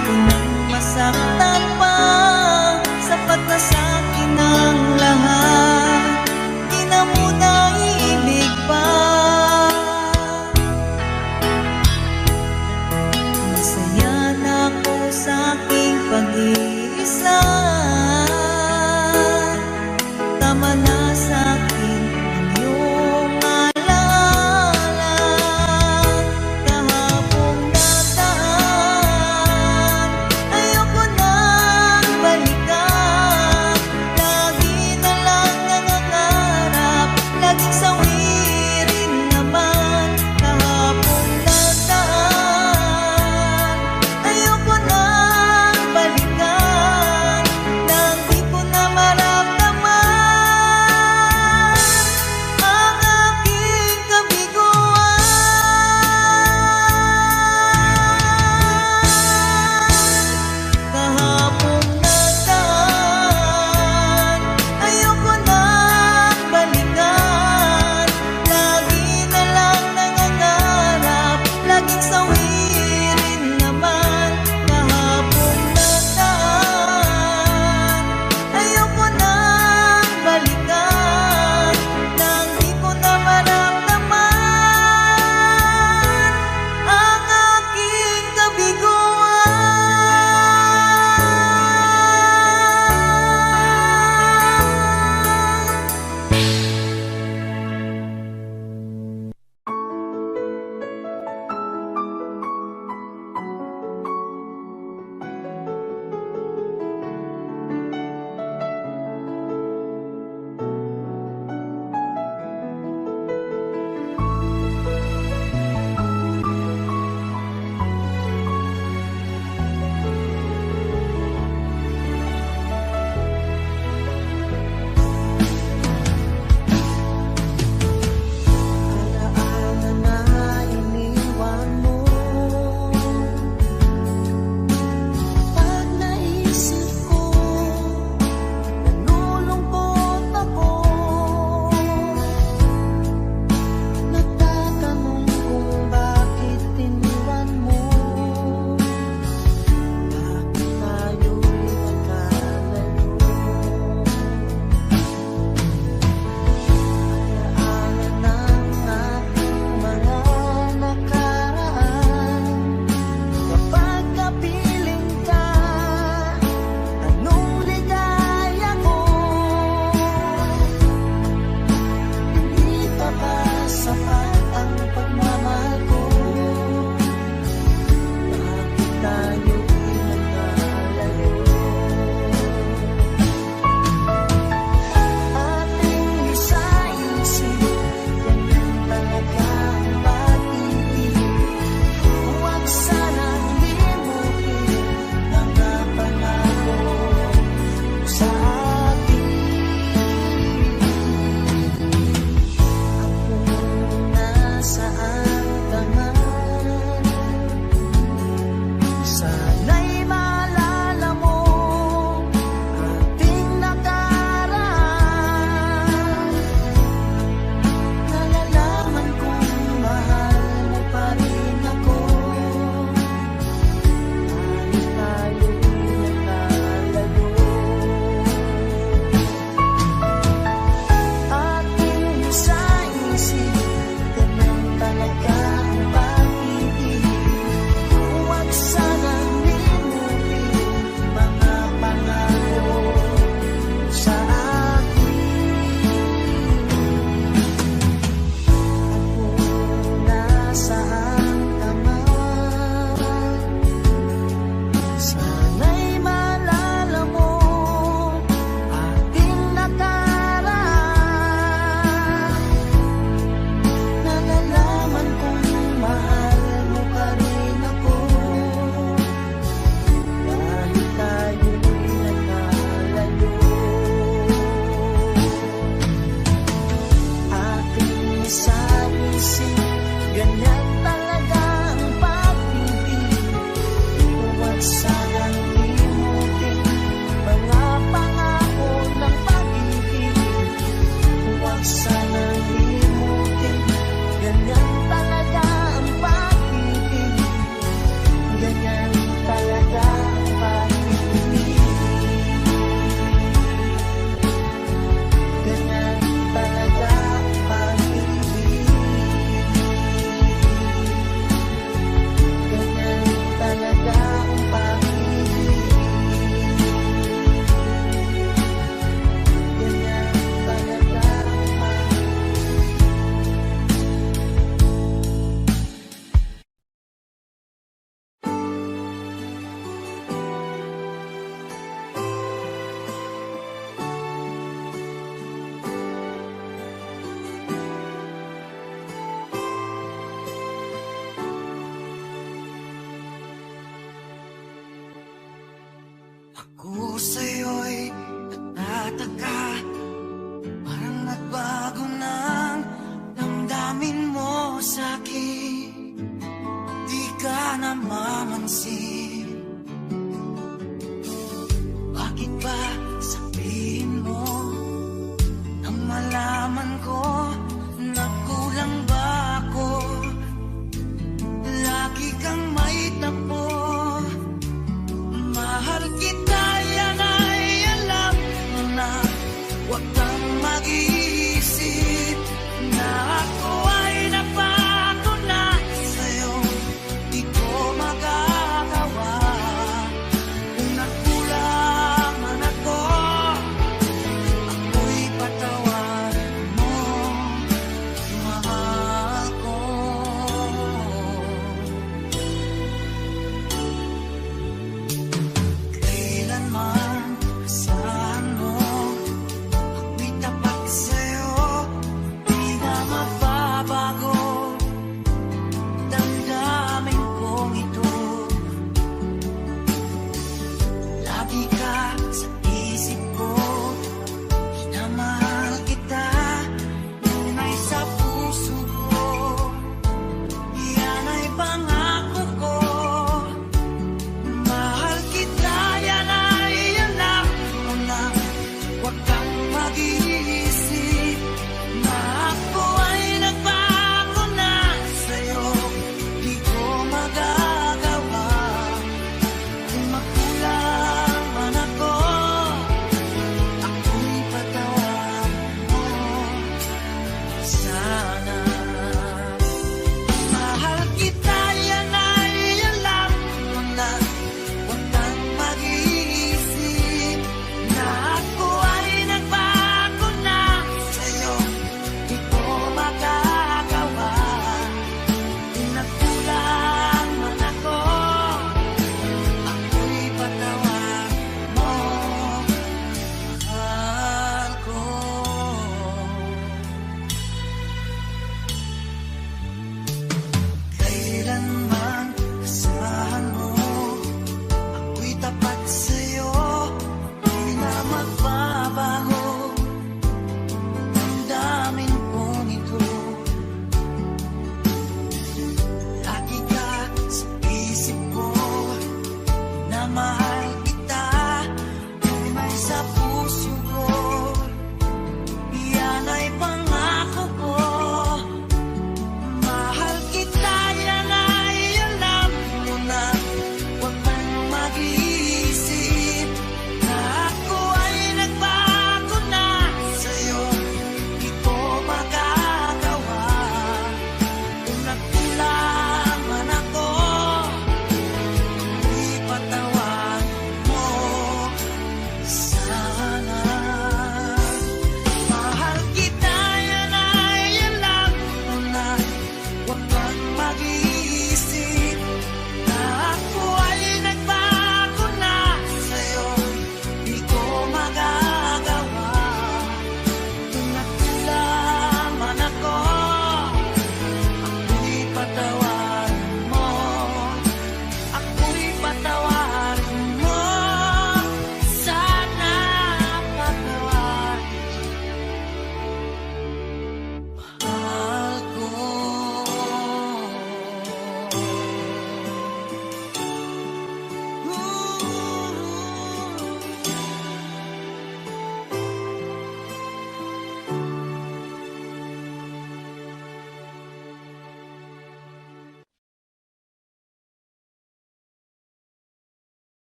Ayoko nang masaktan pa, sapat na sa'kin ang lahat. Di na muna iibig pa. Masaya na ako sa'king pag-iisa. Tama na sa'kin ang iyong alaala. Kahapong nataan, ayoko nang balikan. Lagi na lang nangangarap, laging sawirin naman. Kahapong nataan, ayoko nang balikan. Nang di ko na maramdaman ang aking kabiguan. Kahapong nataan, ayoko nang balikan. Lagi na lang nangangarap, laging sawirin naman. Kahapong nataan, ayoko nang balikan. Nang di ko na maramdaman ang aking kabiguan. Alaala na iniwan mo. Pag naisip ko, nalulungkot ako. Nagtatanong kung bakit iniwan mo. Bakit tayo'y nagkalayo? Alaala ng ating mga nakaraan. Kapag kapiling ka, anong ligaya ko. Hindi pa ba sapat ang pagmamahal ko? Bakit tayo'y nagkalayo? Ating isa-isip, ganyan talaga ang pag-ibig. Huwag sanang limutin mga pangako sa akin. Ako nasaan ka man, sana'y maalala mo ating nakaraan. Nalalaman kong mahal mo pa rin ako. Kahit tayo'y nagkalayo. Ating isa-isip, ganyan talaga ang pag-ibig. Huwag sanang limutin mga pangako sa akin. Ako nasaan ka man, sana'y maalala mo ating nakaraan. Nalalaman kong mahal mo pa rin ako. Kahit tayo'y nagkalayo. Ating isa-isip, ganyan talaga ang pag-ibig. Huwag sanang limutin mga pangako ng pag-ibig. Huwag sanang limutin, ganyan talaga ang pag-ibig. Ganyan talaga mamansin. Bakit ba sabihin mo nang malaman ko na kulang ba ako? Lagi kang may tapo. Mahal kita, yan ay alam mo na. Huwag kang mag-iisip na ako ay napako na sa'yo. Di ko magagawa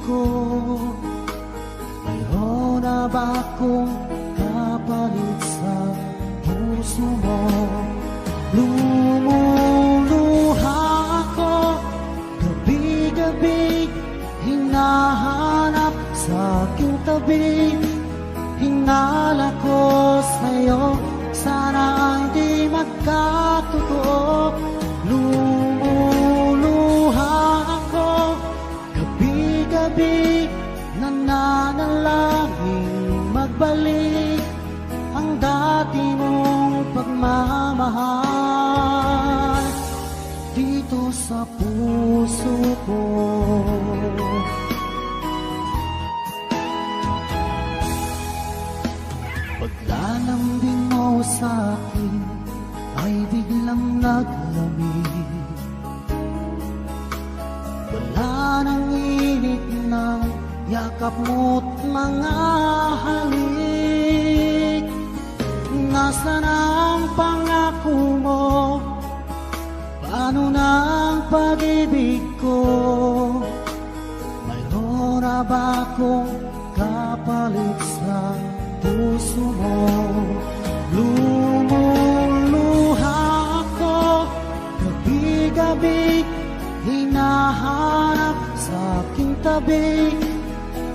ko? Mayroon na ba akong kapalit sa puso mo? Lumuluha ako, gabi-gabi hinahanap sa aking tabi. Hinala ko sa'yo, sana hindi magkatotoo. Lumuluha ako, gabi-gabi nananalangin magbalik ang dati mong pagmamahal dito sa puso ko. Paglalambing mo sa'kin ay biglang naglamig. Wala nang init ng yakap mo't mga halik. Nasaan ang pangako mo? Paano na ang pag-ibig ko? Mayroon na ba akong kapalit sa puso mo? Lumuluha ako, gabi-gabi hinahanap sa aking tabi.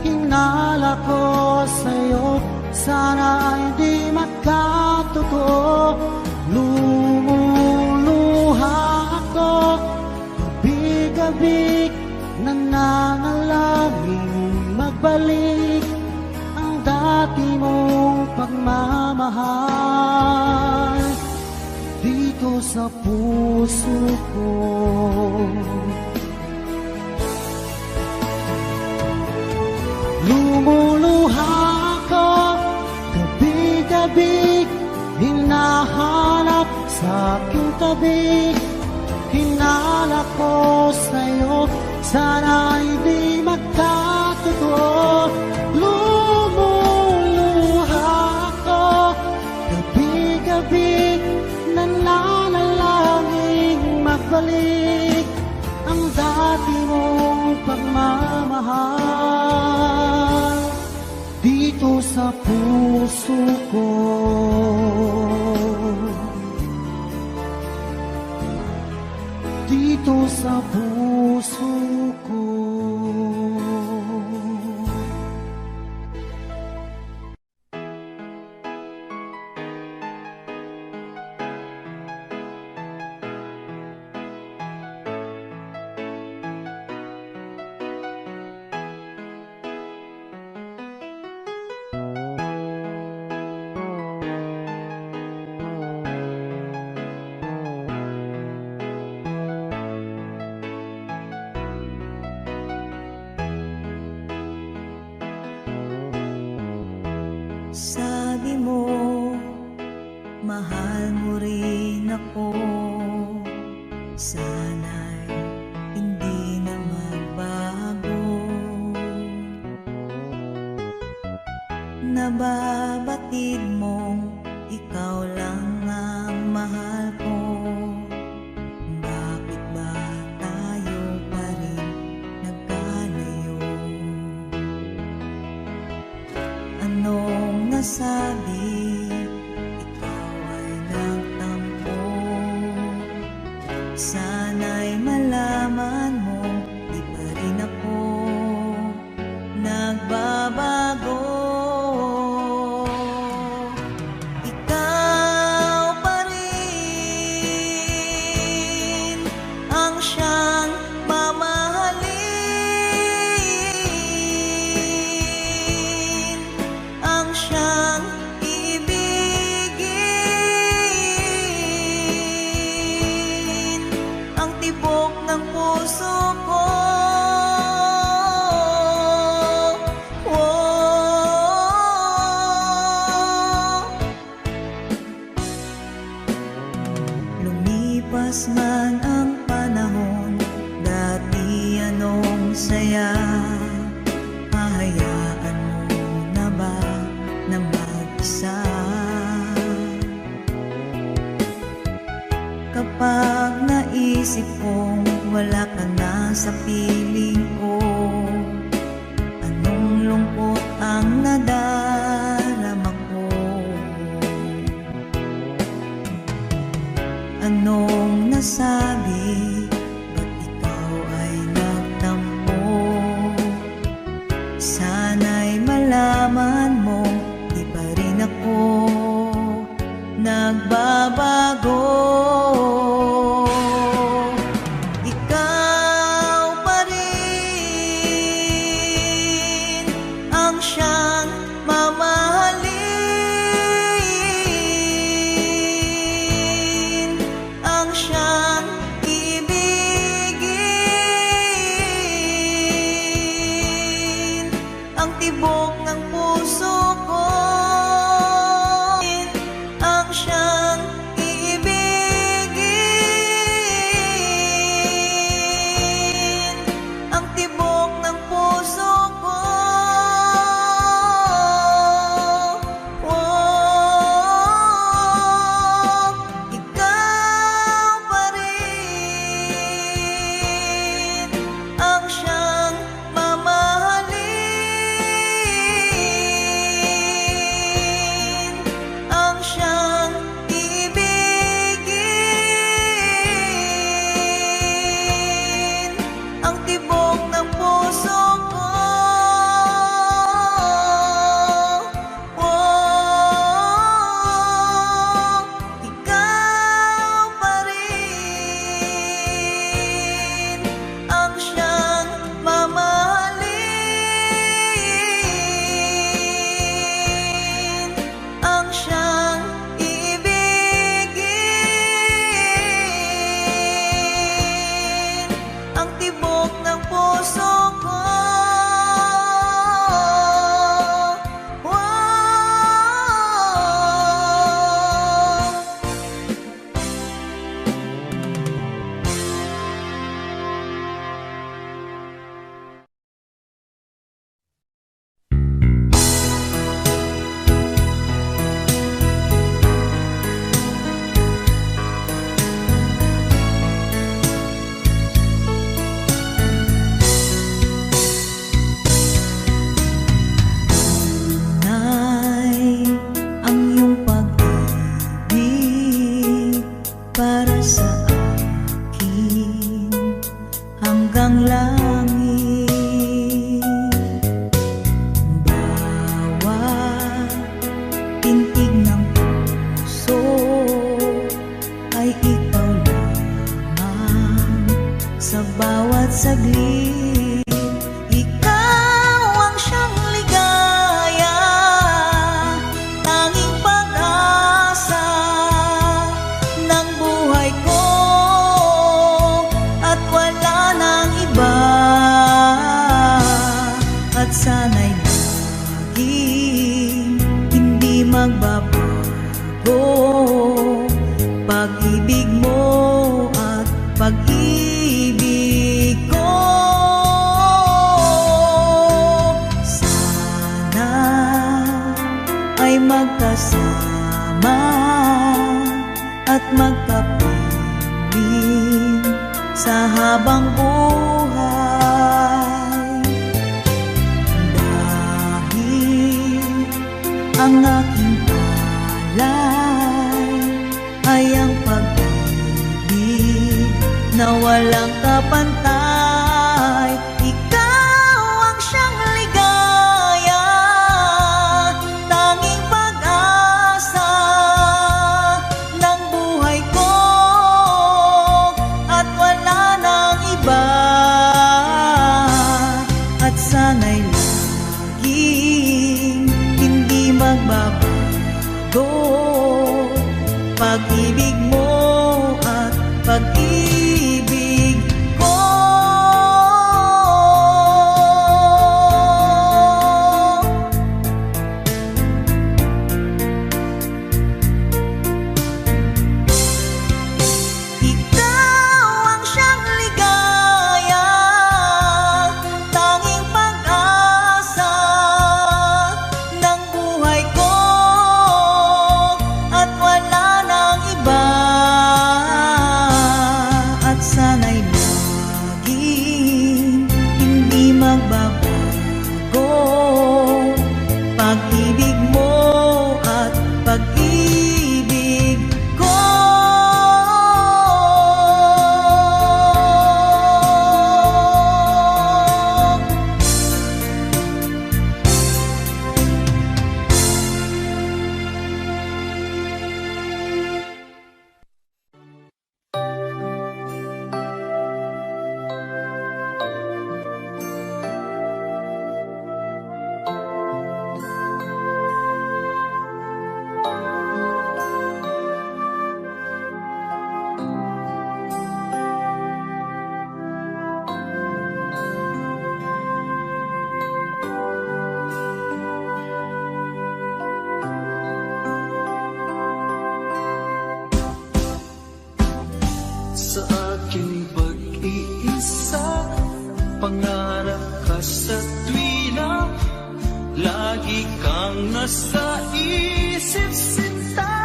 Hinala ko sa'yo, sana hindi magkatotoo. Lumuluha ako, gabi-gabi nananalangin magbalik ang dati mong pagmamahal dito sa puso ko. Lumuluha ako, gabi-gabi hinahanap sa aking tabi. Hinala ko sa'yo, sana hindi magkatotoo. Lumuluha ako, gabi-gabi nananalangin magbalik ang dati mong pagmamahal dito sa puso ko. Dito sa puso ko. Sabi mo, mahal mo rin ako. Sana'y hindi na magbago. Nababatid mong ikaw lang ang mahal ko. Bakit ba tayo pa rin nagkalayo? Anong nasabi? Ikaw ay nagtampo. Sana'y malaman mo, di pa rin ako nagbabago. Ikaw pa rin ang siyang mamahalin, ang siyang ibigin, ang tibok ng puso ko. Lumipas man ang panahon, dati anong saya. Hahayaan mo na ba na mag-isa? Kapag naisip kong wala ka na sa piling ko, magbabago. Pag-ibig mo at pag-ibig ko. Sana ay magkasama at magkapiling sa habang buhay. Dahil ang aking palay ay ang pag-ibig na walang kapantay. Ikaw ang siyang ligaya, tanging pag-asa ng buhay ko, at wala nang iba. At sana'y laging hindi magbabago. Pag-ibig mo at pag-ibig ko. Ikaw ang siyang ligaya, tanging pag-asa ng buhay ko, at wala nang iba. At sana'y laging hindi magbabago. Pag-ibig mo at pag-ibig ko. Sa aking pag-iisa, pangarap ka sa tuwina, lagi kang nasa isip sinta.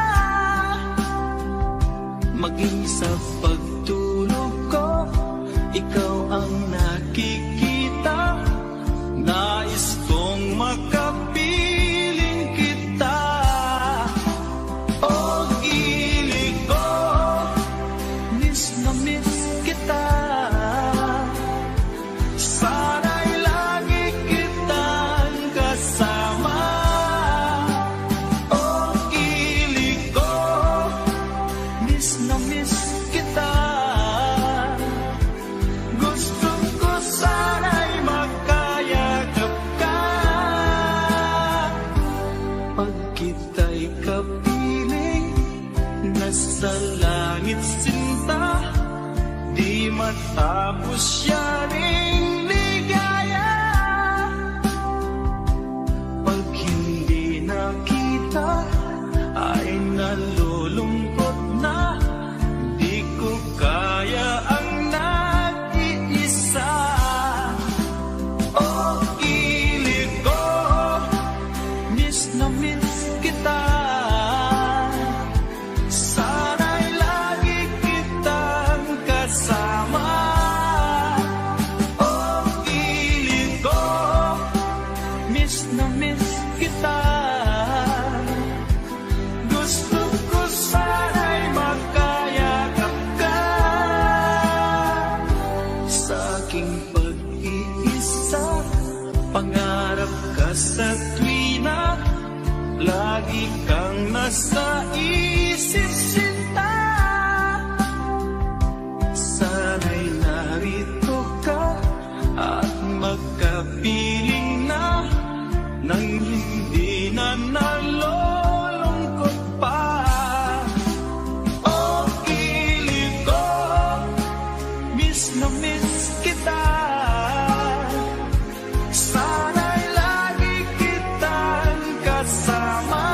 Maging sa pagtulog ko, ikaw ang nakikita. Nais kong makapiling kita. Oh, gilig ko, miss na miss kita. Sana'y lagi kitang kasama. Oh, gilig ko, miss na miss kita. Gusto ko sana'y magkayakap ka. Pag kita'y kapiling, nasa langit sinta, di matapos yaring ligaya. Pag hindi nakita, ay nalulungkot na. Di ko kaya ang nag-iisa. Oh, gilig ko, miss na miss kita. Sana'y lagi kitang kasama. Oh, gilig ko, miss na miss kita. Gusto ko sana'y magkayakap ka. Sa aking pag-iisa, pangarap ka sa tuwina, lagi kang nasa isip sinta. Sana'y narito ka at magkapiling na, nang hindi na nalulungkot pa. Oh, gilig ko, miss na miss kita. Sana'y lagi kitang kasama.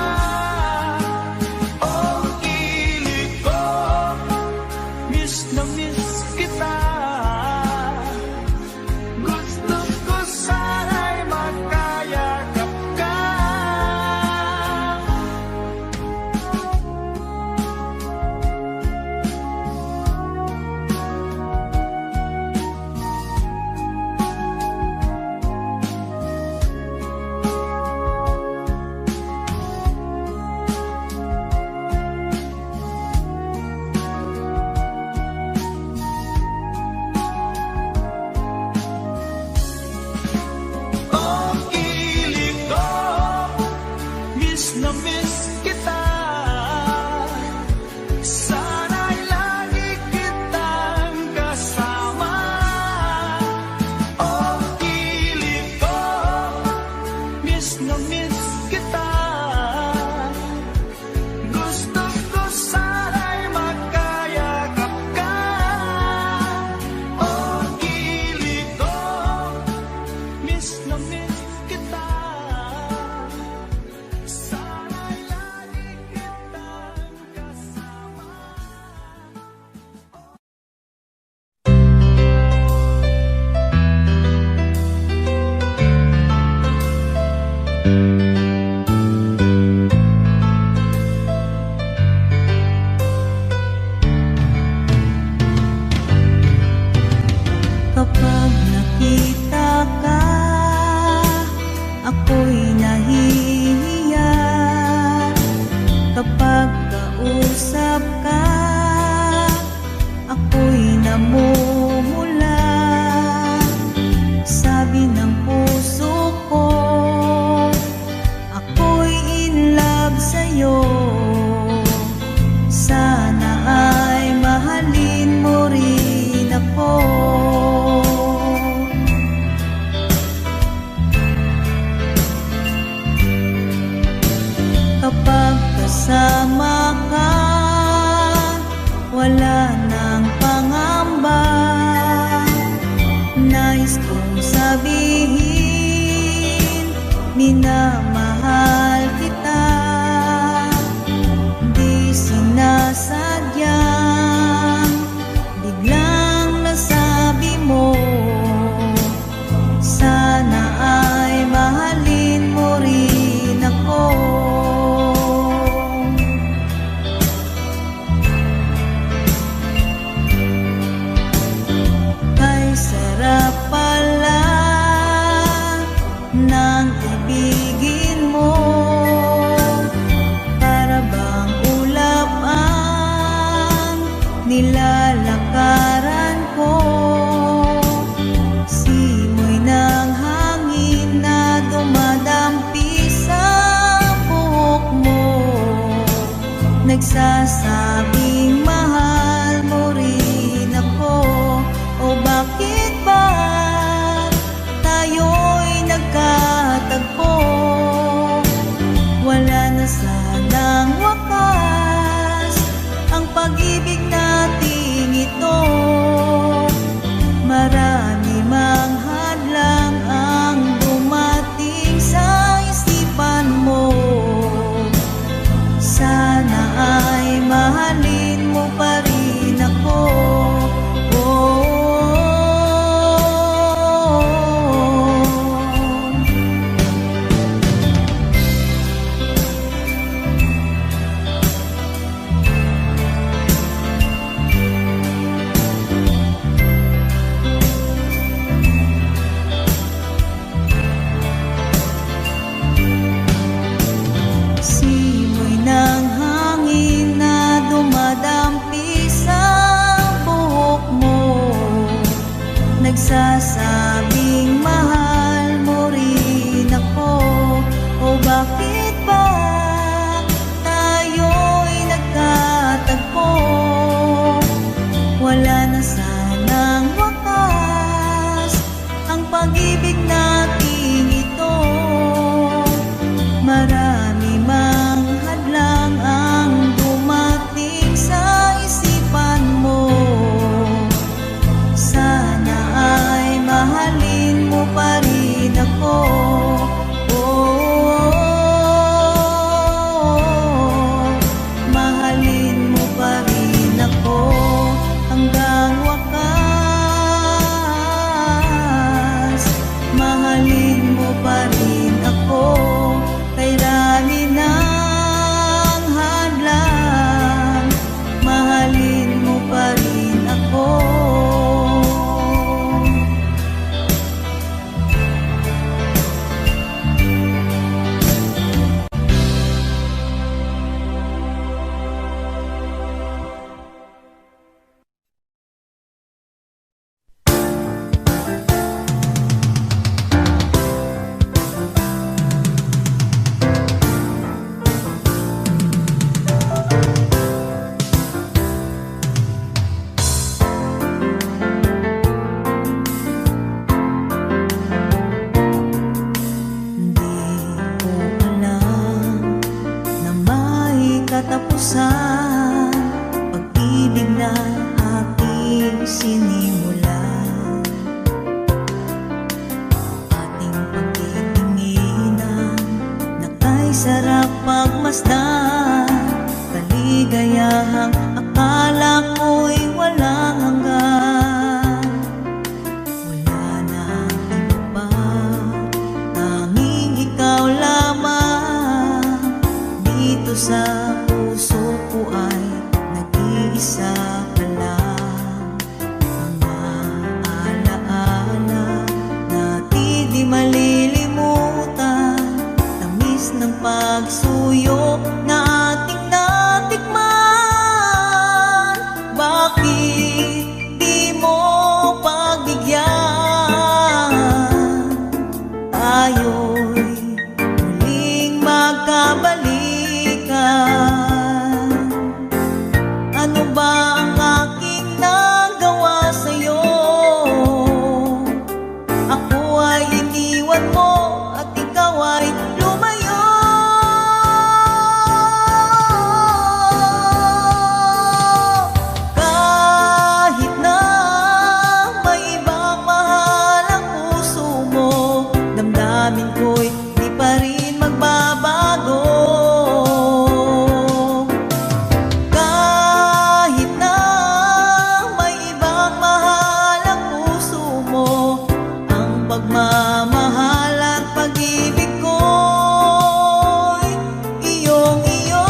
kita. Sana'y lagi kitang kasama. Oh, pilit ko, miss na miss kita. Gusto ko sana'y magkayakap ka. Oh, pilit ko, miss na miss kita. Sana'y lagi kitang kasama. Kapag nakita ka, ako'y nahihiya. Kapag kausap ka, ako'y namumula. Sabi ng puso ko, ako'y in love sa'yo. Sana ay mahalin mo rin ako. Kapag kasama ka, wala nang pangamba. Nais kong sabihin, minamahal kita. Di sinasadyang biglang nasabi mo, sana ay mahalin mo rin ako. Kay sarap pala ng ibigin mo, para bang ulap ang nilalakaran ko. Simoy ng hangin na dumadampi sa buhok mo, nagsasabing mahal mo rin ako. O bakit ba tayo'y nagkatagpo? Wala na sanang wakas ang pag-ibig nating ito. Marami mang hadlang ang dumating sa isipan mo. Sana ay mahalin mo pa rin ako. Oh, simoy ng hangin na dumadaan utusan, pag-ibig na ating sinimulan. Ating pagtitinginan na kay sarap pagmasdan, kaligayahang akala ko'y walang hanggan. Wala nang iba pa, tanging ikaw lamang. Dito sa puso ko ay nag-iisa ka lang. Mga alaala natin di malilimutan, tamis ng pagsuyo na ating natikman. Bakit di mo pagbigyan? Tayo'y muling magkabalikan. Ano ba ang aking nagawa sa'yo? Ako ay iniwan mo at ikaw ay lumayo. Kahit na may ibang mahal ang puso mo, damdamin ko'y di pa rin magbabago. Kahit na may ibang mahal ang puso mo, ang pagmamahal at pag-ibig ko'y iyong-iyo.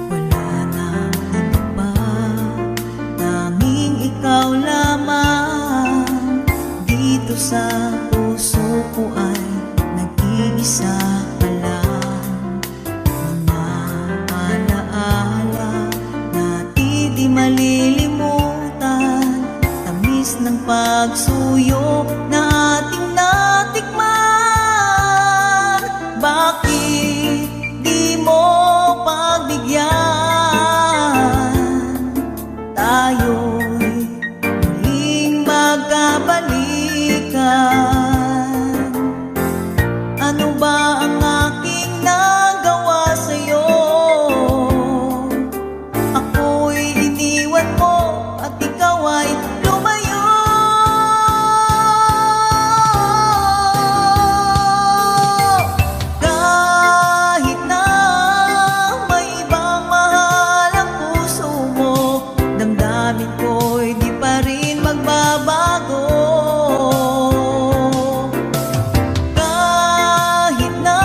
Wala nang iba pa, tanging ikaw lamang. Dito sa puso ko ay nag-iisa ka lang. Mga alaala natin di malilimutan, tamis ng pagsuyo na ating natikman. Bakit di mo pagbigyan? Tayo'y muling magkabalikan. Ano ba ang aking nagawa sa'yo? Ako'y iniwan mo at ikaw ay lumayo. Kahit na may ibang mahal ang puso mo, damdamin ko'y di pa rin magbabago. Kahit na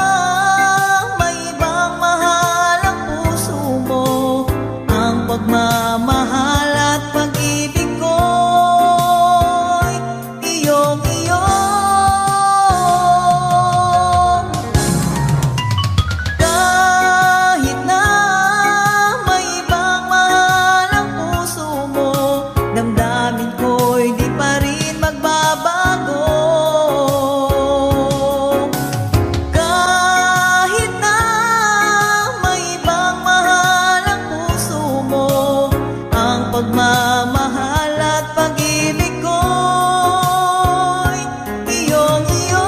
may ibang mahal ang puso mo, ang pagmamahal at pag-ibig ko'y iyong-iyo. Kahit na may ibang mahal ang puso mo, damdamin ko'y di pa rin magbabago. Kahit na may ibang mahal ang puso mo, ang pagmamahal at pag-ibig ko'y iyong-iyo.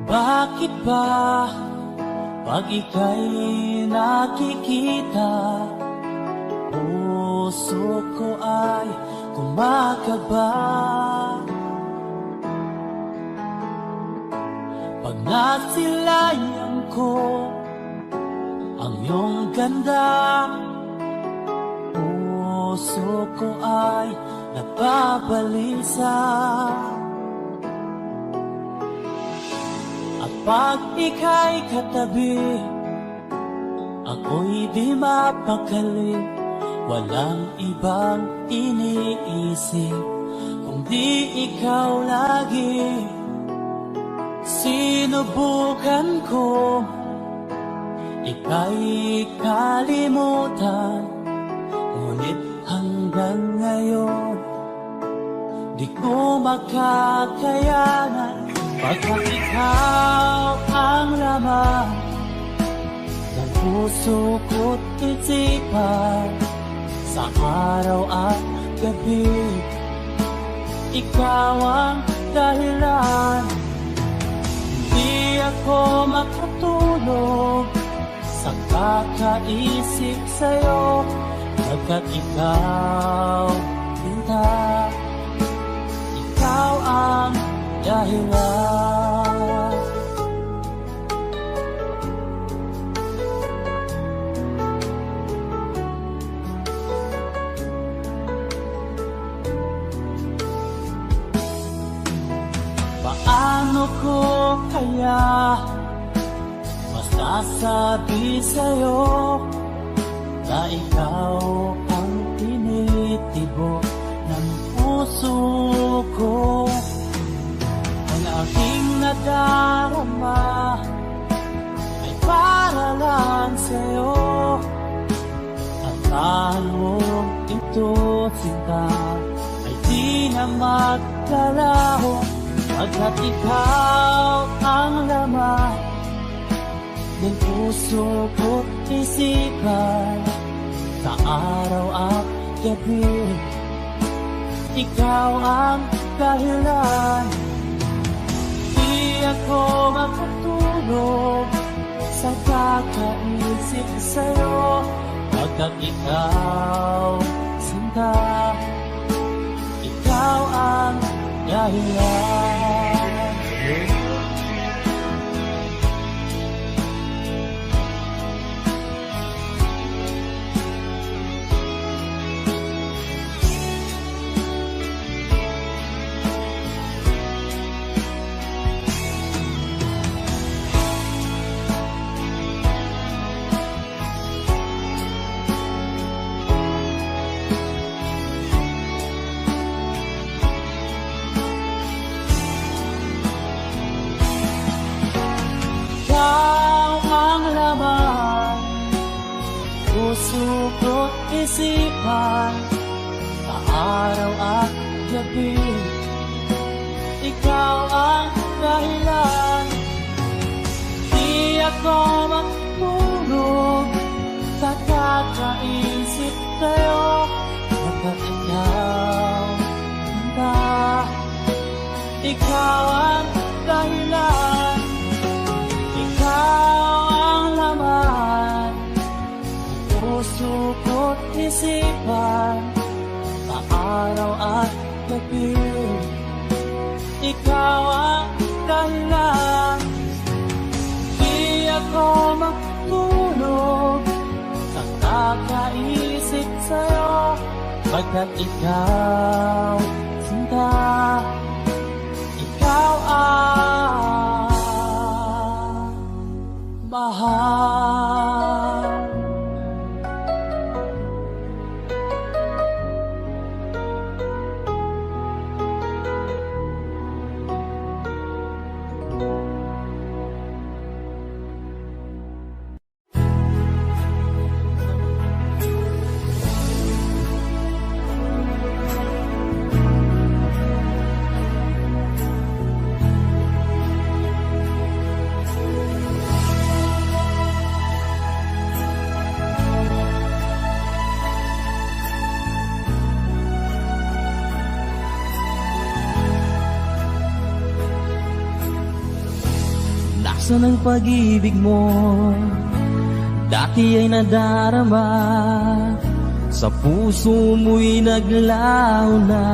Bakit ba pag ika'y nakikita, puso ko ay kumakaba? Pag nasilayan ko ang iyong ganda, puso ko ay napabalisa. At pag ika'y katabi, ako'y di mapakali. Walang ibang iniisip kundi ikaw lagi. Sinubukan ko ika'y kalimutan, ngunit hanggang ngayon di ko makakayanan. Pagkat ikaw ang laman ng puso ko't isipan, sa araw at gabi ikaw ang dahilan. Hindi ako makatulog sa kakaisip sa'yo, pagkat ikaw, sinta, ikaw ang dahilan. Paano ko kaya masasabi sa'yo na ikaw ang tinitibok ng puso ko? Ang aking nadarama ay para lang sa'yo. Asahan mo ito, sinta, ay di na maglalaho, pagkat ikaw ang laman ng puso ko't isipan, sa araw at gabi ikaw ang dahilan. Di ako makatulog sa kakaisip sa'yo, pagkat ikaw, sinta, ikaw ang dahilan. Puso ko't isipan, sa araw at gabi ikaw ang dahilan. Di ako matulog sa kakaisip sa'yo, pagkat ikaw, sinta, ikaw ang dahilan. Ikaw ang laman puso ko't isipan, sa araw at gabi ikaw ang dahilan. Di ako matulog sa kakaisip sa'yo, pagkat ikaw, sinta, ikaw ang mahal. Nasaan ang pag-ibig mo? Dati ay nadarama, sa puso mo'y naglaho na.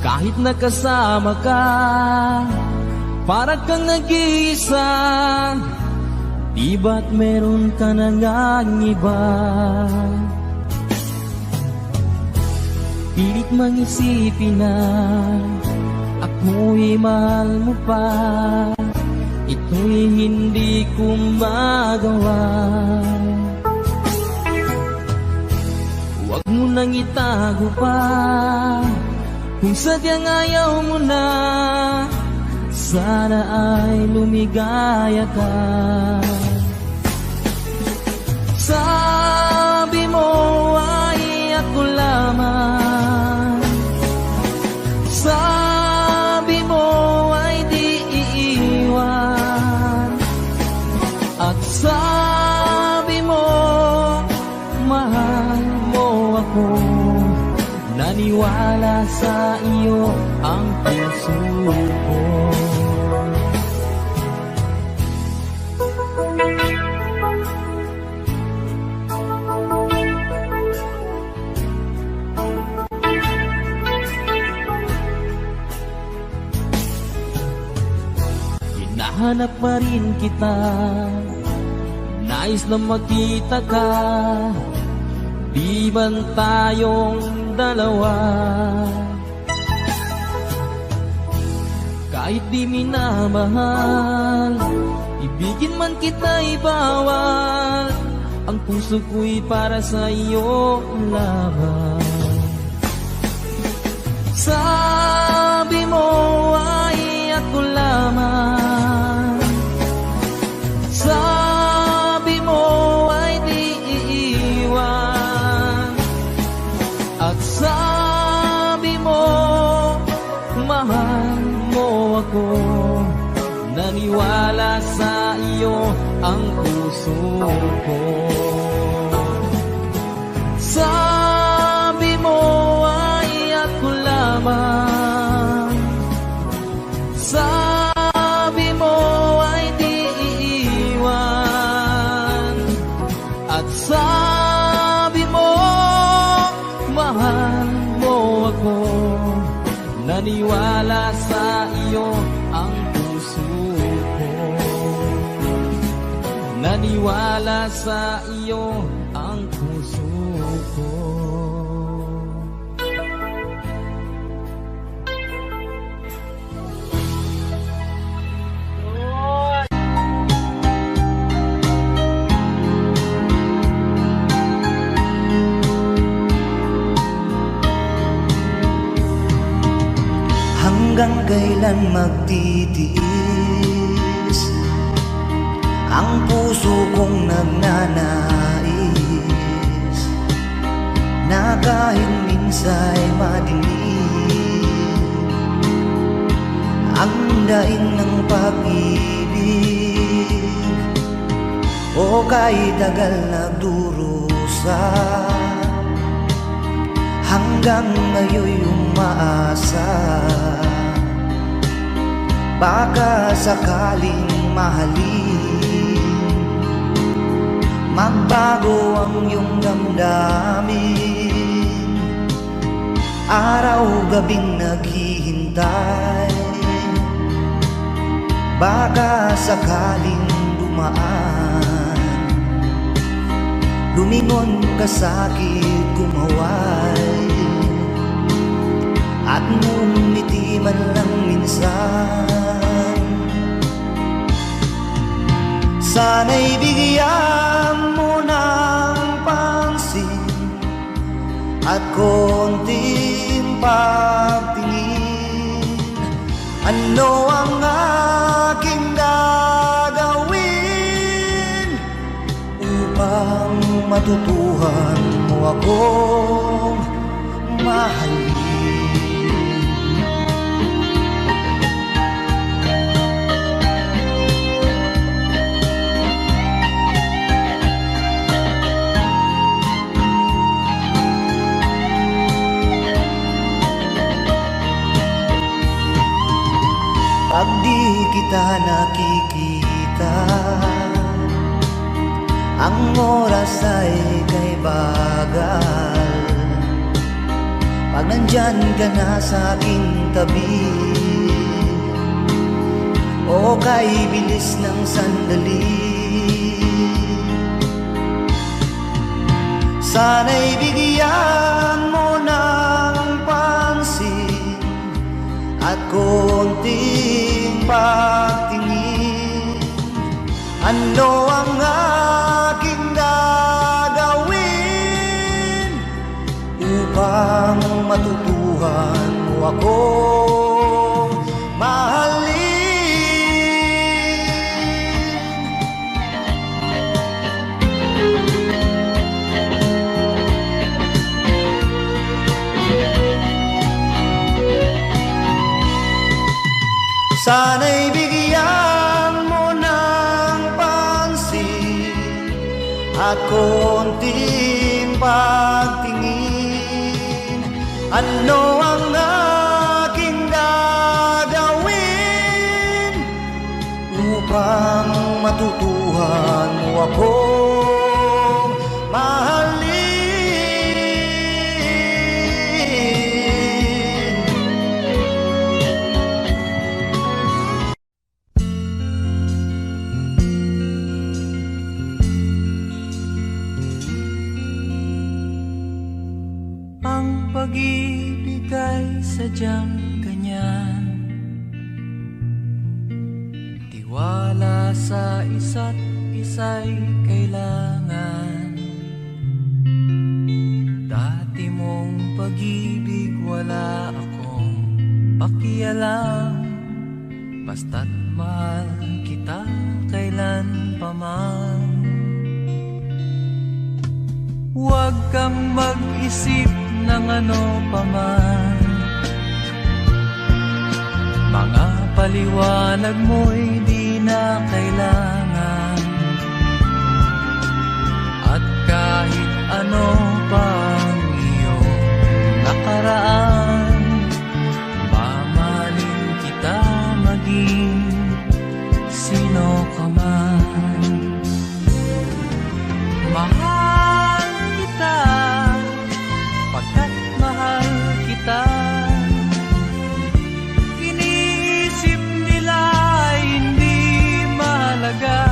Kahit nakasama ka, parang kang nag-iisa, Di ba't meron ka na ngang iba? Pilit mang isipin na ako'y mahal mo pa. Ito'y hindi ko magawa. Huwag mo nang itago pa kung sadyang ayaw mo na. Sana ay lumigaya ka. Sabi mo ay ako lamang. Sabi mo ay di iiwan. At sabi mo mahal mo ako. Naniwala sa iyo ang puso ko. Hinahanap pa rin kita, nais na makita ka. Di man tayong dalawa? Kahit di minamahal, ibigin man kita'y bawal. Ang puso ko'y para sa iyo lamang. Sabi mo ay ako lamang. Sabi mo ay di iiwan. At sabi mo mahal mo ako. Naniwala sa iyo ang puso ko. Sabi mo ay ako lamang. Sabi mo ay di iiwan. At sabi mo mahal mo ako. Naniwala sa iyo ang puso ko. Naniwala sa iyo ang puso ko. Hanggang kailan magtitiis ang puso kong nagnanais na kahit minsa'y madilim ang daing ng pag-ibig o kahit tagal nagdurusa. Hanggang ngayon'y umaasa, baka sakaling mahalin, magbago ang iyong damdamin. Araw-gabing naghihintay, baka sakaling dumaan, lumingon ka sa'kin kumaway, at ngumiti man lang minsan. Sana'y bigyan mo ng pansin at konting pagtingin. Ano ang aking gagawin upang matutuhan mo akong mahalin? Pag di kita nakikita, ang oras ay kay bagal. Pag nandyan ka na sa aking tabi, o kay bilis ng sandali, Sana'y bigyan mo ng pansin at konting pagtingin. Ano ang aking gagawin upang matutuhan mo akong mahalin? Sana'y bigyan mo ng pansin at konting pagtingin. Ano ang aking gagawin upang matutuhan mo akong mahalin? Ang pag-ibig ay sadyang ganyan, tiwala sa isa't isa'y kailangan. Dati mong pag-ibig wala akong pakialam, basta't mahal kita kailan pa man. Huwag kang mag-isip ng ano paman, mga paliwanag mo'y di na kailangan. At kahit ano pang iyong nakaraan, mamahalin kita maging sino ka man. Mahal kita pagkat mahal kita. Iniisip nila ay hindi mahalaga,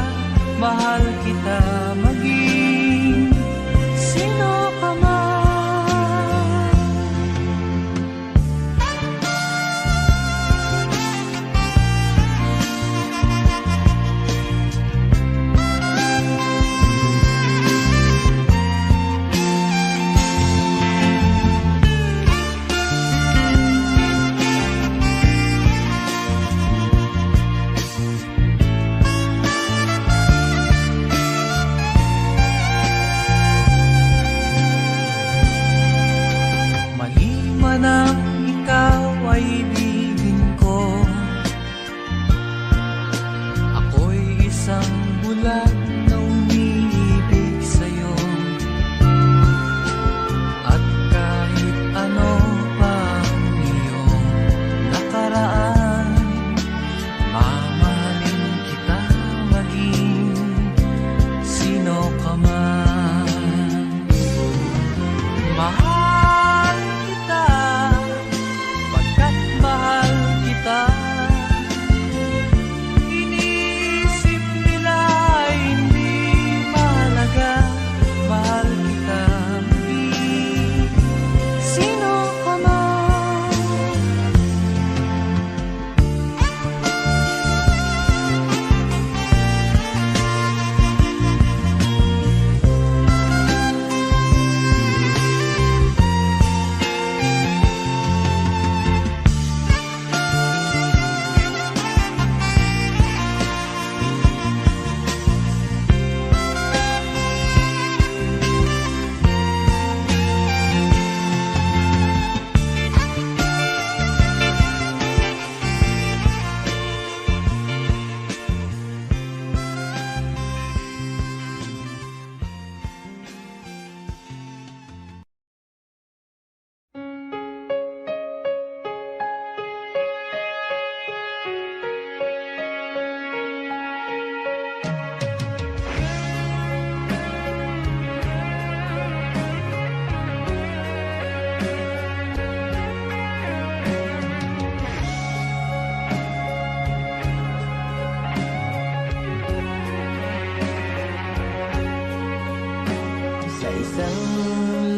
Sa isang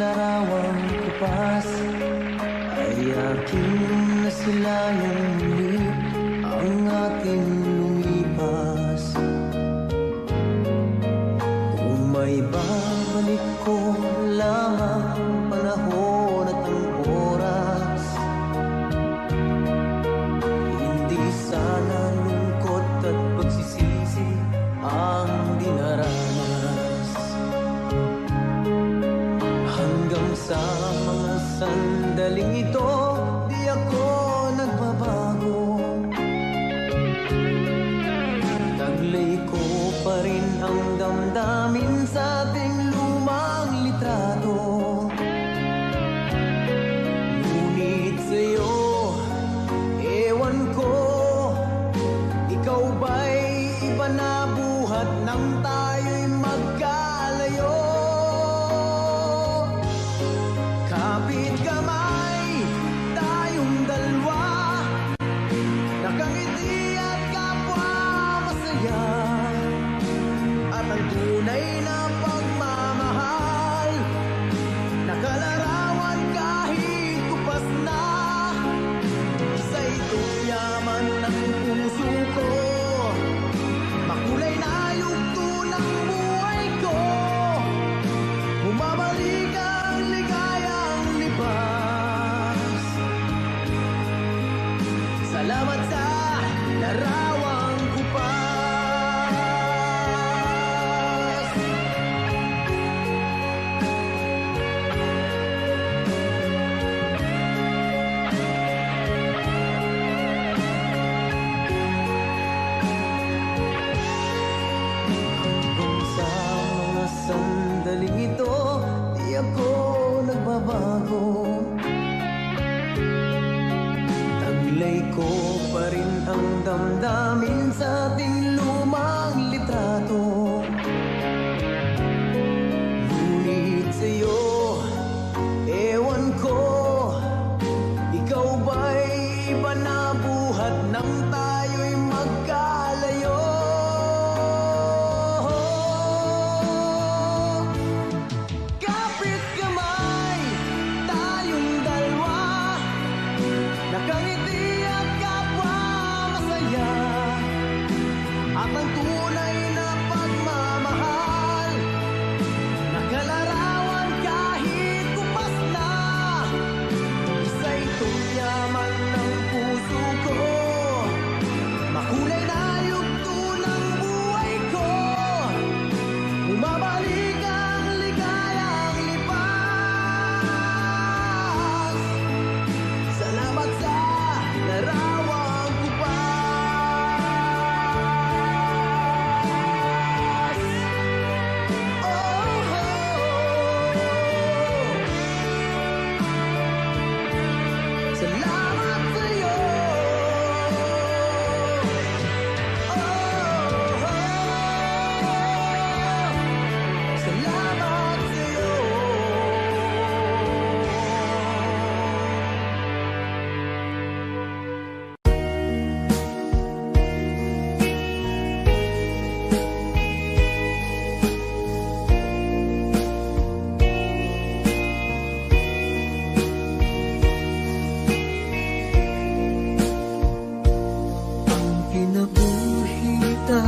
larawang kupas ay aking nasilayang muli ang ating lumipas. Kung may babalik ko lamang panahon at ang oras, hindi sana lungkot at pagsisisi ang dinaranas. Hanggang sa mga sandaling ito, di ako nagbabago. Taglay ko pa rin ang damdamin sa ating lumang litrato. Ngunit sa'yo, ewan ko, ikaw ba'y iba na buhat nang tayo'y magkalayo? Kapit kamay, tayong dalawa, nakangiti at kapwa masaya. At ang tunay na pagmamahal, nakalarawan kahit kupas na. Sa itong yaman ng puso ko, makulay na yugto ng buhay ko. Bumabalik ang ligayang libas. Salamat sa larawang kupas. Hanggang sa mga sandaling ito, di ako nagbabago. Taglay ko pa rin ang damdamin sa ating lumang litrato. Ngunit sa'yo, ewan ko, ikaw ba'y iba na buhat nang tayo'y magkalayo? Kapit kamay, tayong dalawa, nakangiti at kapwa masaya. At ang tunay na pagmamahal, nakalarawan kahit kupas na. Sa itong yaman ng puso ko, makulay na yugto ng buhay ko. Bumabalik ang ligayang lipas. Salamat sa larawang kupas. Oh, oh. Salamat sa'yo. Oh, oh. Salamat sa'yo. Ang kinabuhita,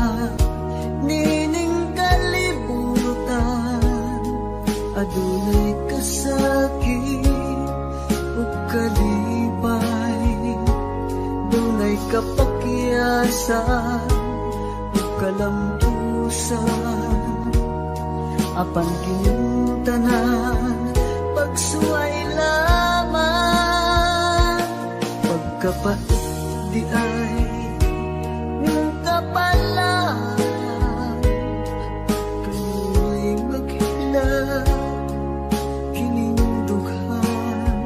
nining kalibutan, adunay kasakit ug kalipay, dunay kapakyasan ug kalampusan. Apan kining tanan, pagsuway lamang, pagkapait di ay ng kapalaan. Kanu'y maghilak, kining dughan,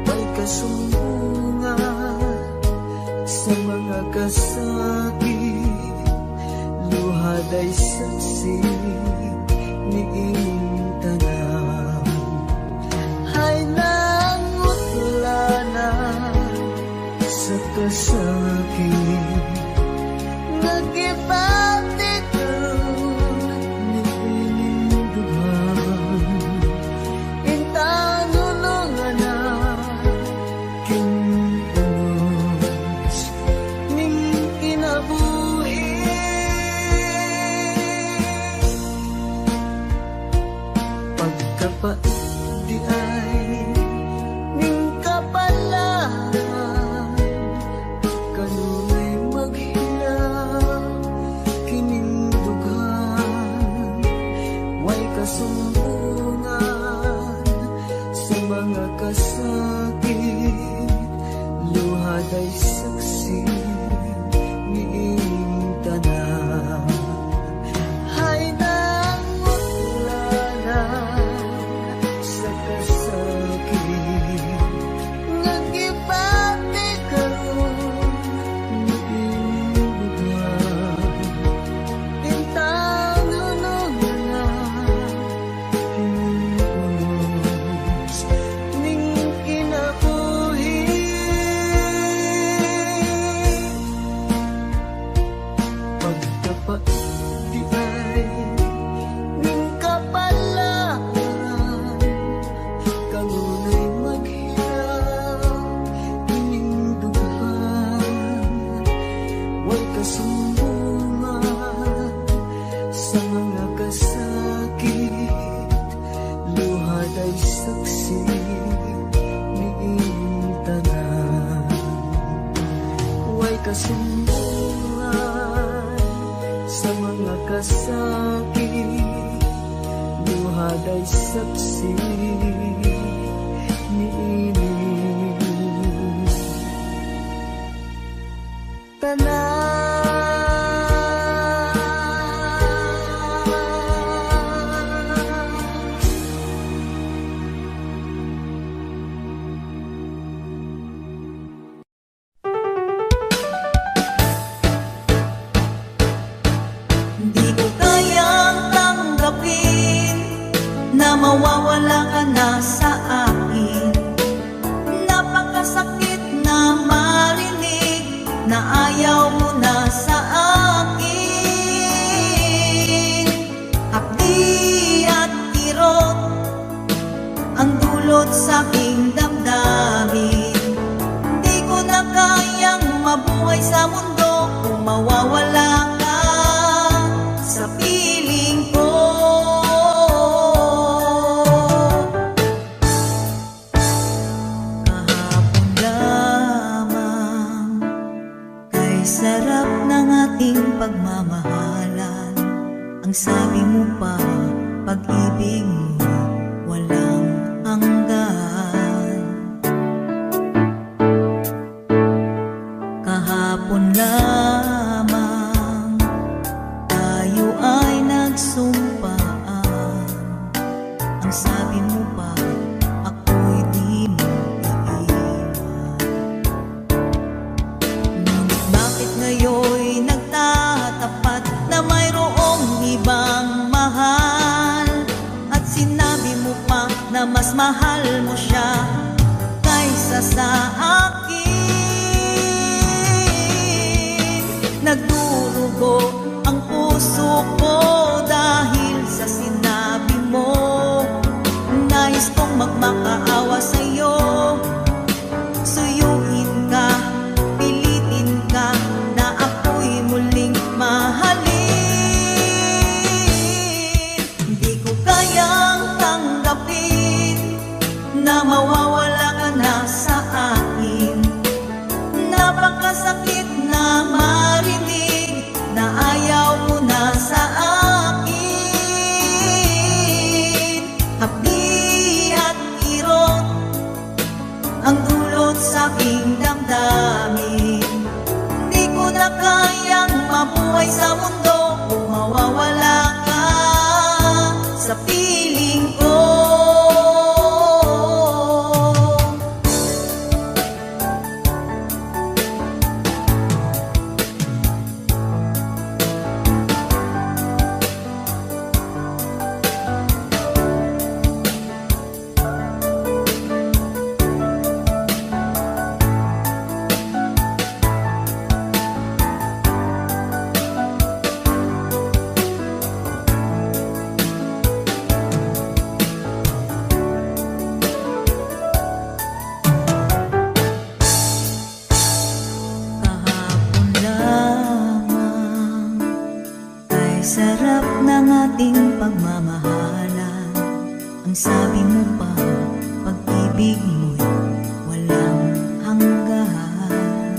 may kasumbungan sa mga kasakit. Luhad ay saksi ni ining tanan. Hay nangutla na sa kasakit. Pagkapat di ay ning kapalaan, kanunay maghilang kining dughan, way kasumbungan sa mga kasakit, luhaday saksi niing tanan. Hay nangutlanan sa kasakit, nagibati karon niing dughan, bintang hunungan hinunos ning kinabuhi. Pagkapat di ay ning kapalaan, kanunay maghilang ining dughan, way kasumbungan sa mga kasakit, luhaday saksi niing tanan. Way kasumbungan sa mga kasakit, luhaday saksi niining tanan. Di ko kayang tanggapin na mawawala ka na sa akin. Napakasakit na marinig na ayaw mo na sa akin. Hapdi at kirot ang dulot sa aking damdamin. Di ko na kayang mabuhay sa mundo kung mawawala ka sa piling ko. Kahapon lamang kay sarap ng ating pagmamahalan. Ang sabi mo pa, pag-ibig mo walang hanggan. Kahapon lamang tayo ay nagsumpaan. Ang sabi mo pa, ako'y di mo iiwan. Ngunit bakit ngayon'y nagtatapat na mayroong ibang mahal? At sinabi mo pa na mas mahal mo siya kaysa sa akin. Nagdurugo ang puso ko dahil sa sinabi mo. Nais kong magmakaawa sa'yo, suyuin ka, pilitin ka na ako'y muling mahalin. Hindi ko kayang tanggapin na mawawala ka na sa akin. Napakasakit na marinig na ayaw mo na sa akin. Hapdi at kirot Ang sabi mo pa, pag-ibig mo'y walang hanggan.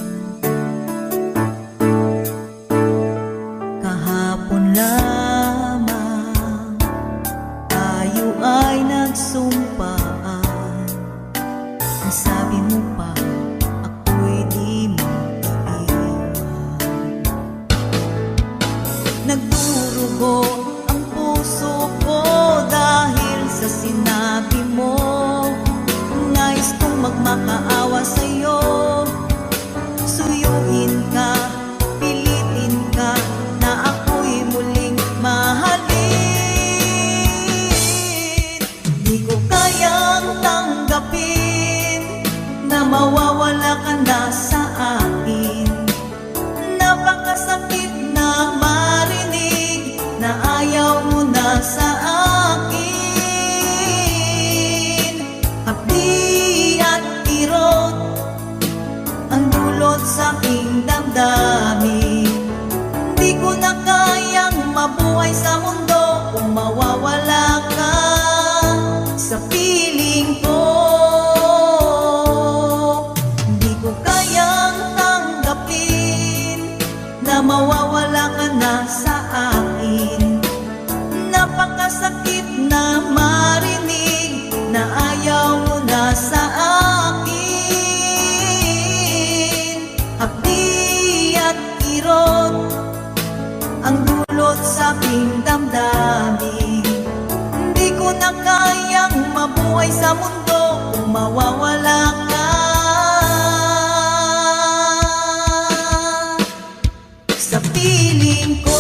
Kahapon lamang tayo ay nagsumpaan. Ang sabi mo pa, ako'y di mo iiwan. Nagdurugo ang puso ko dahil sa sinabi mo. Nais kong magmakaawa sa'yo, suyuin ka, pilitin ka na ako'y muling mahalin. Di ko kayang tanggapin na mawawala ka na sa akin. Napakasakit na marinig na ayaw mo na sa akin. Hapdi at kirot ang dulot sa aking damdamin. Di ko na kayang mabuhay sa mundo kung mawawala ka sa piling ko. Di ko kayang tanggapin na mawawala ka na sa akin. Napakasakit na marinig na ayaw mo na sa akin. Hapdi at kirot ang dulot sa aking damdamin. Di ko na kayang mabuhay sa mundo kung mawawala ka sa piling ko.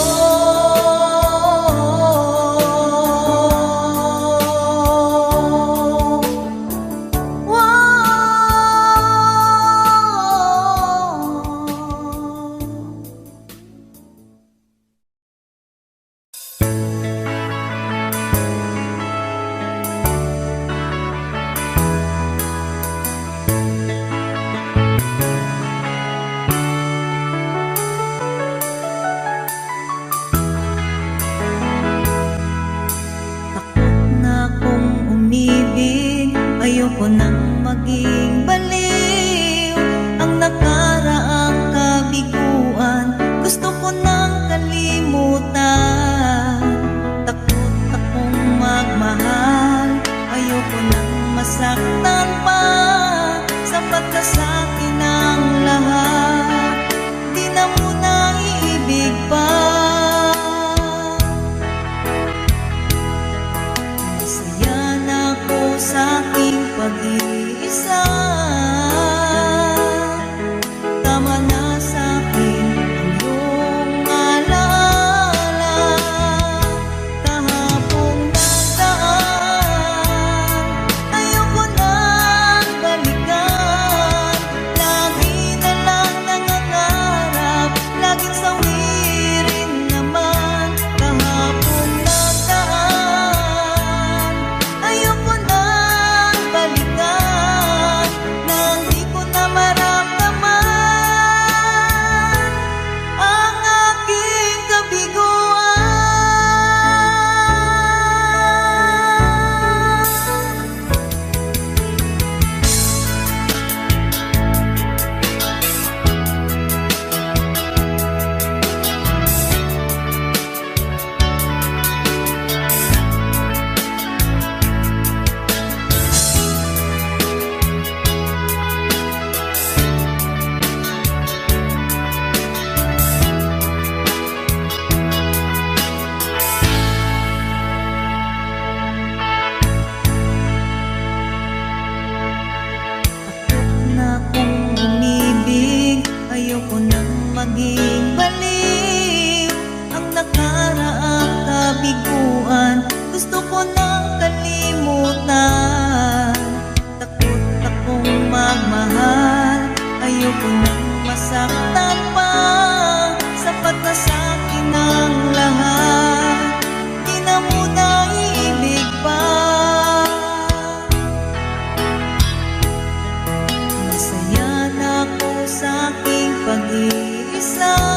Ayoko nang maging baliw. Ang nakaraang kabiguan gusto ko nang kalimutan. Takot akong magmahal, ayoko nang masaktan pa. Sapat na sa'kin ang lahat, di na muna iibig pa. Masaya na ako sa aking pag-iisa. Tama na sa'kin ang iyong alaala. Kahapong nagdaan, ayoko nang balikan. Lagi na lang nangangarap, laging sawirin naman. Kahapong nagdaan, ayoko nang balikan. Nang di ko na maramdaman ang aking kabiguan. Na kung umibig, ayoko nang maging baliw. Ang nakaraang kabiguan gusto ko nang kalimutan. Takot akong magmahal, ayoko nang masaktan pa. Sapat na sa'kin ang lahat, di na muna iibig pa. Masaya na ako sa aking pag-iisa.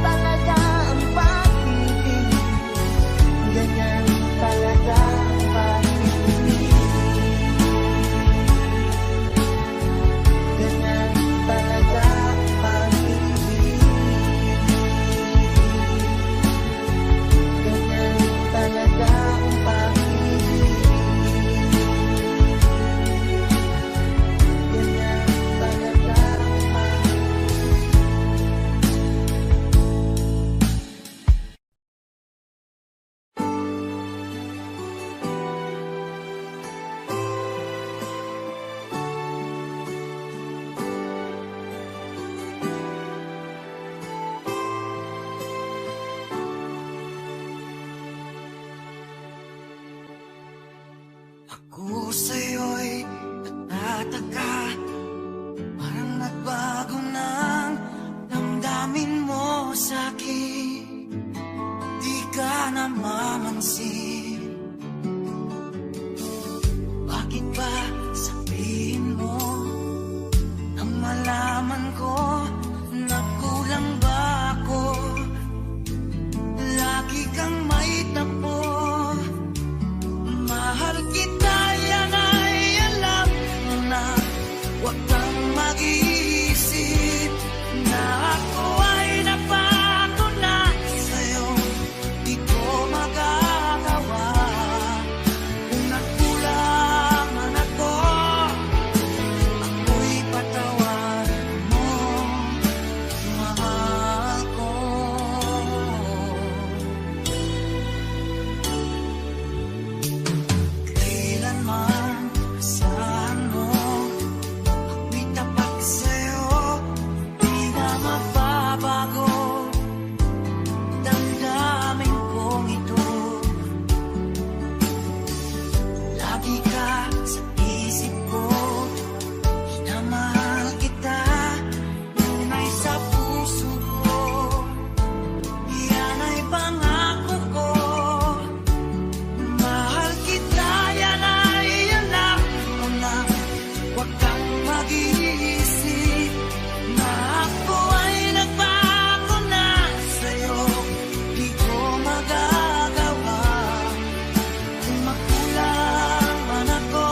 talaga ang pag-ibig. Ganyan talaga ang pag-ibig. Ganyan talaga ang pag-ibig. Ganyan talaga ang pag-ibig. Ganyan talaga ang pag-ibig. Ako sa'yo'y natataka, parang nagbago ng damdamin mo sa'kin. Di ka namamansin. Bakit ba sabihin mo nang malaman ko na kulang ba ako? Lagi kang may tapo. Mahal kita, yan ay alam mo na. Huwag kang mag-iisip na ako ay napako na sa'yo. Di ko magagawa kung nagkulang man ako. Ako'y patawarin mo, mahal ko. Kailanman saan mo ako'y tapat sa'yo, di na mababago. Damdamin kong ito, lagi ka sa isip ko. Minamahal kita, tunay sa puso ko. Yan ay pangako ko. Mahal kita, yan ay alam mo na. Huwag kang mag-iisip na ako ay nagbago na sa'yo. Di ko magagawa kung makulang man ako.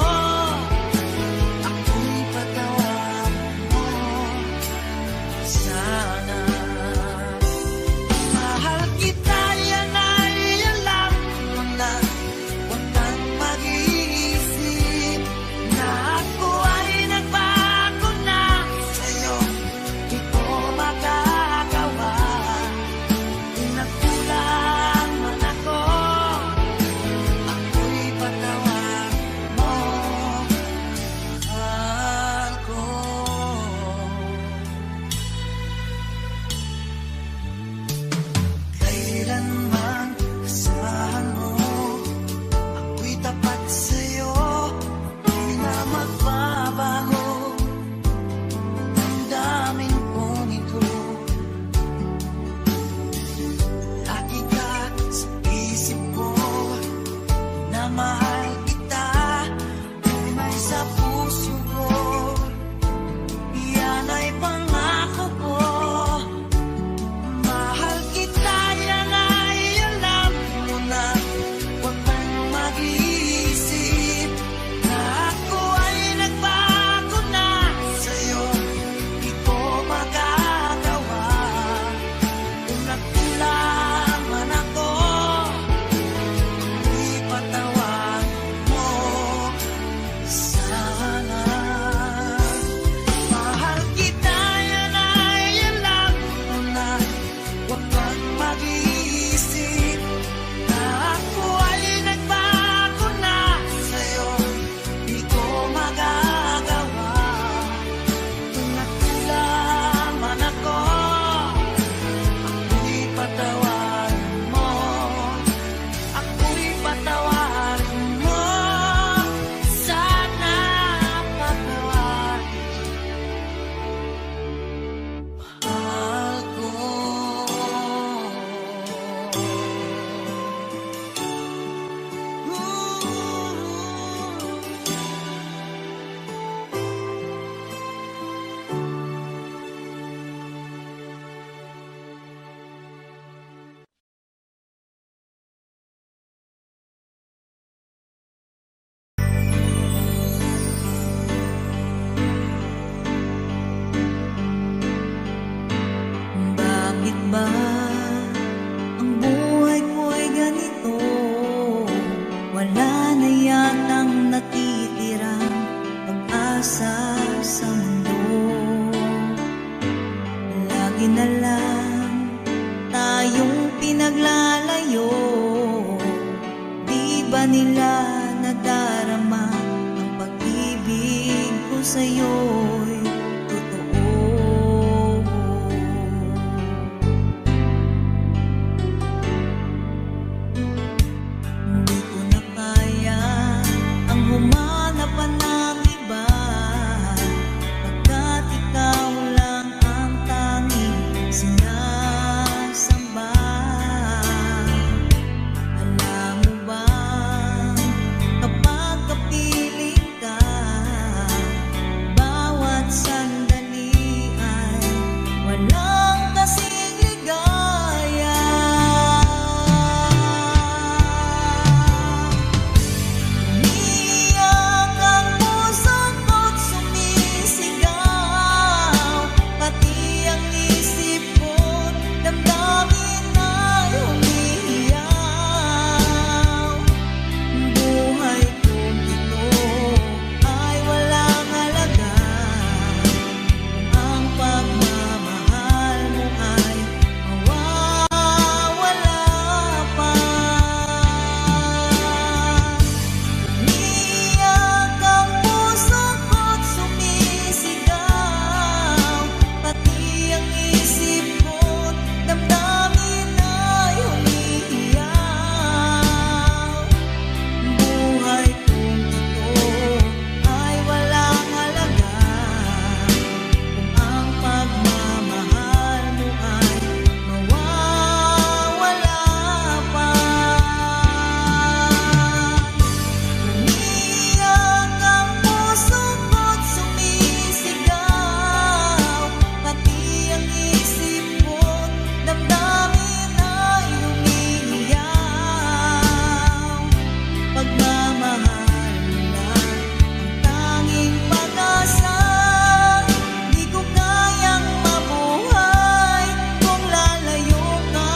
Ako'y patawarin mo sana. Mahal kita, yan ay alam mo na. Huwag kang mag-iisip na ako ay nagbago na sa'yo. Di ko magagawa kung nagkulang man ako. Ako'y patawarin mo, mahal ko. Kailanman asahan mo, ako'y tapat sa'yo, di na magbabago. Damdamin kong ito, lagi ka sa isip ko. Na mahal kita, tunay sa puso ko. Yan ay pangako ko. Mahal kita, yan ay alam mo na. Huwag kang mag-iisip na ako ay nagbago na sa'yo. Di ko magagawa kung nagkulang man ako. Ako'y patawarin mo sana. Mahal kita, yan ay alam mo na. Huwag kang mag-iisip na ako ay nagbago na sa'yo. Di ko magagawa kung nagkulang man ako. Ako'y patawarin mo, ako'y patawarin mo sana. Patawarin mahal ko. ba ang buhay ko'y ganito? Wala na yatang natitirang pag-asa sa mundo. Lagi na lang tayong pinaglalayo. Di ba nila nadarama ang pag-ibig ko sa'yo'y totoo? Hindi ko na kaya ang humanap pa ng iba, pagkat ikaw lang ang tanging sinasamba. Alam mo ba, kapag kapiling ka, bawat sandali ay walang kasing ligaya. Umiiyak ang puso ko't sumisigaw, pati ang isip ko't damdamin ay humihiyaw. Buhay kong ito ay walang halaga kung ang pagmamahal mo ay mawawala pa. Umiiyak ang puso ko't sumisigaw, pati ang isip ko't damdamin ay humihiyaw. Buhay kong ito ay walang halaga kung ang pagmamahal mo ay mawawala pa. Umiiyak ang puso ko't sumisigaw, pati ang isip ko't damdamin ay humihiyaw. Pagmamahal mo lang ang tanging pag-asa. Di ko kayang mabuhay kung lalayo ka.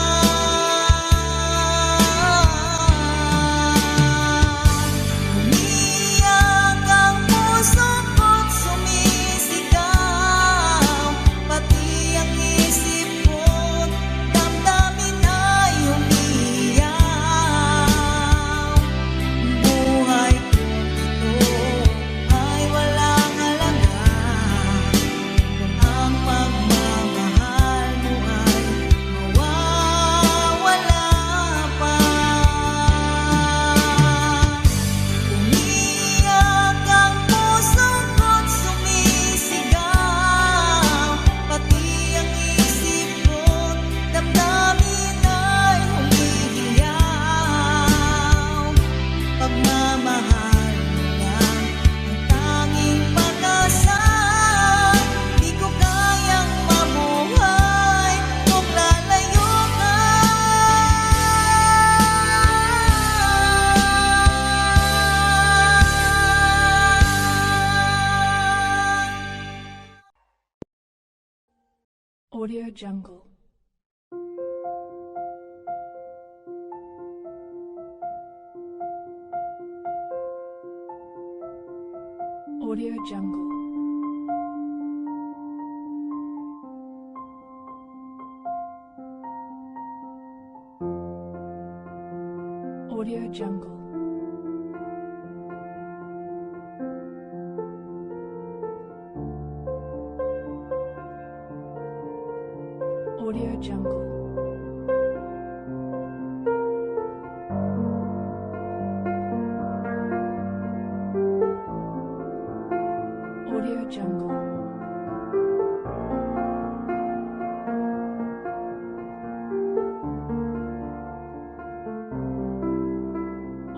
Umiiyak ang puso ko't sumisigaw, pati ang isip ko't damdamin ay humihiyaw. Buhay kong ito ay walang halaga kung ang pagmamahal mo ay mawawala pa. Umiiyak ang puso ko't sumisigaw, pati ang isip ko't damdamin ay humihiyaw. Pagmamahal mo lang ang tanging pag-asa. Di ko kayang mabuhay kung lalayo ka. Audio Jungle. Audio Jungle. Audio Jungle. Audio Jungle. Audio Jungle.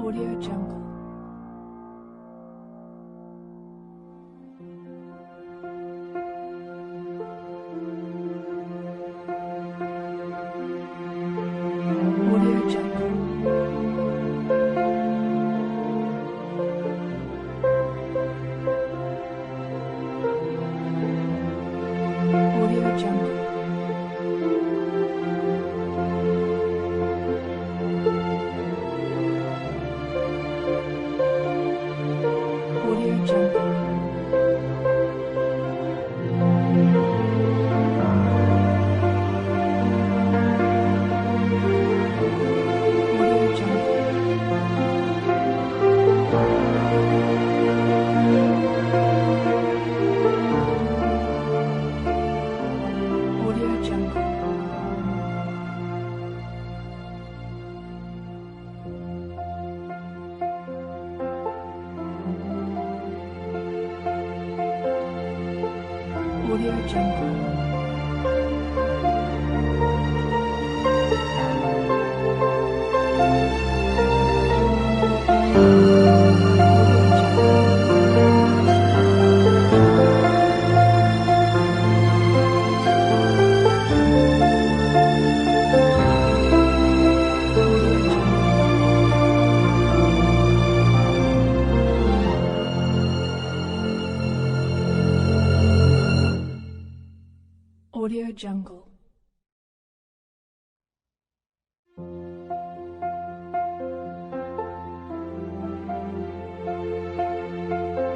Audio Jungle. Audio Jungle. Audio Jungle. Jungle. Audio Jungle.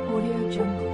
Audio Jungle.